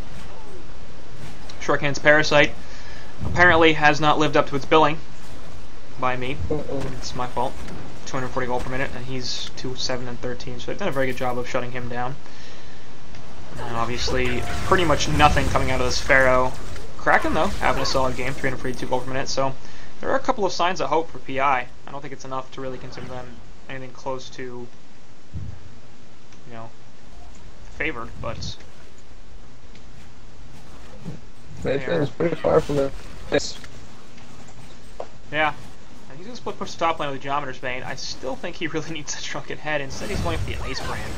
Shorthand's Parasite apparently has not lived up to its billing by me. It's my fault. 240 gold per minute, and he's 2-7 and 13, so they've done a very good job of shutting him down. And obviously, pretty much nothing coming out of this Pharaoh. Kraken, though, having a solid game, 342 gold per minute, so there are a couple of signs of hope for PI. I don't think it's enough to really consider them anything close to, you know, favored, but... Mage Man is pretty far from it. Yeah. And he's going to split push the top lane with the Geometer's Bane. I still think he really needs a Drunken Head. Instead, he's going for the Ice Brand.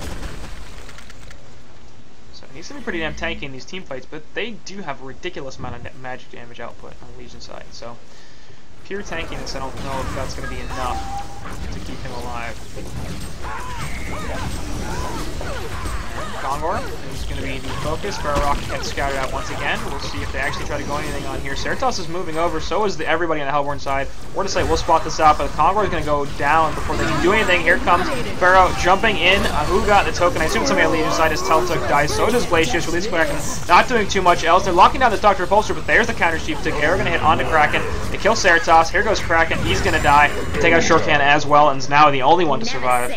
So he's going to be pretty damn tanky in these team fights, but they do have a ridiculous amount of magic damage output on the Legion side. So pure tankiness, I don't know if that's going to be enough to keep him alive. Gongor is going to be the focus. Rock gets scouted out once again. We'll see if they actually try to go anything on here. Cerato's is moving over, so is everybody on the Hellborn side. Ward of Sight will spot this out, but Gongor is going to go down before they can do anything. Here comes Pharaoh jumping in. Who got the token? I assume somebody on the Legion side as Teltuk dies. So does Glacius. Release Kraken. Not doing too much else. They're locking down this Dr. Repulsor, but there's the counter Chief Tick. They're going to hit onto Kraken. They kill Cerato's. Here goes Kraken. He's going to die. They take out Shorthand as well, and is now the only one to survive.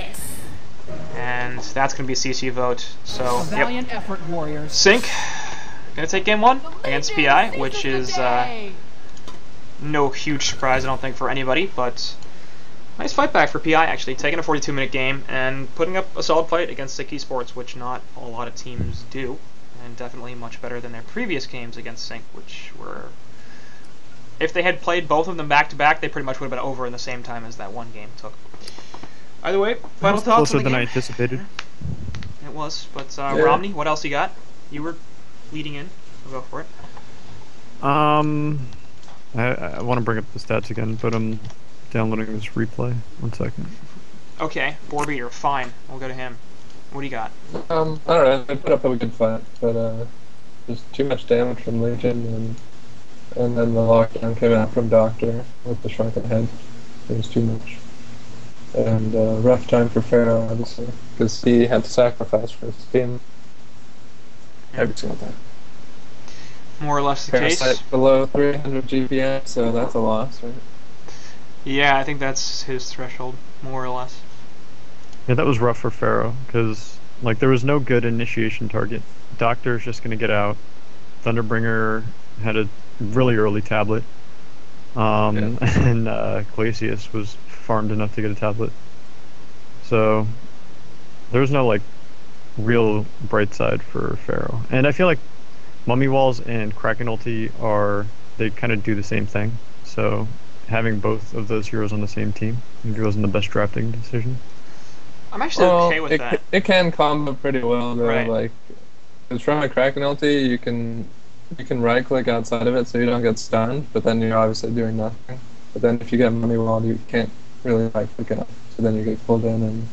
And that's going to be a CC vote. So, Valiant effort, Warriors. SynC going to take game 1 against PI, which is no huge surprise, I don't think, for anybody, but nice fight back for PI, actually, taking a 42-minute game and putting up a solid fight against SynC eSports, which not a lot of teams do, and definitely much better than their previous games against SynC, which were... if they had played both of them back-to-back, they pretty much would have been over in the same time as that one game took. Either way, final thoughts on the game. Closer than I anticipated. It was, but Romney, what else you got? You were leading in. We'll go for it. I want to bring up the stats again, but I'm downloading this replay. 1 second. Okay, Borbeater, fine. We'll go to him. What do you got? I don't know, they put up a good fight, but there's too much damage from Legion, and then the lockdown came out from Doctor with the shrunken head. It was too much. And rough time for Pharaoh, obviously, because he had to sacrifice for his team. Every single time. More or less the case. Parasite below 300 GPM, so that's a loss, right? Yeah, I think that's his threshold, more or less. Yeah, that was rough for Pharaoh, because like there was no good initiation target. Doctor's just going to get out. Thunderbringer had a really early tablet. And Glacius was farmed enough to get a tablet. So there's no like real bright side for Pharaoh. And I feel like Mummy Walls and Kraken Ulti they kind of do the same thing. So having both of those heroes on the same team maybe wasn't the best drafting decision. I'm actually okay with that. It can combo pretty well though. Right. Like, it's from a Kraken ulti, you can right click outside of it so you don't get stunned, but then you're obviously doing nothing. But then if you get Mummy Walled, you can't really right click it up, so then you get pulled in and.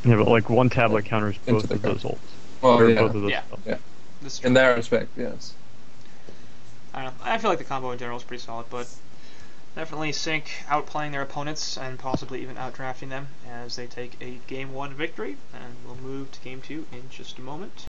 Yeah, but like one tablet counters Into both the of those ults. Well, Or yeah. both of those Yeah. spells. Yeah. This is true. In that respect, yes. I don't know. I feel like the combo in general is pretty solid, but definitely SynC outplaying their opponents and possibly even outdrafting them as they take a Game 1 victory. And we'll move to Game 2 in just a moment.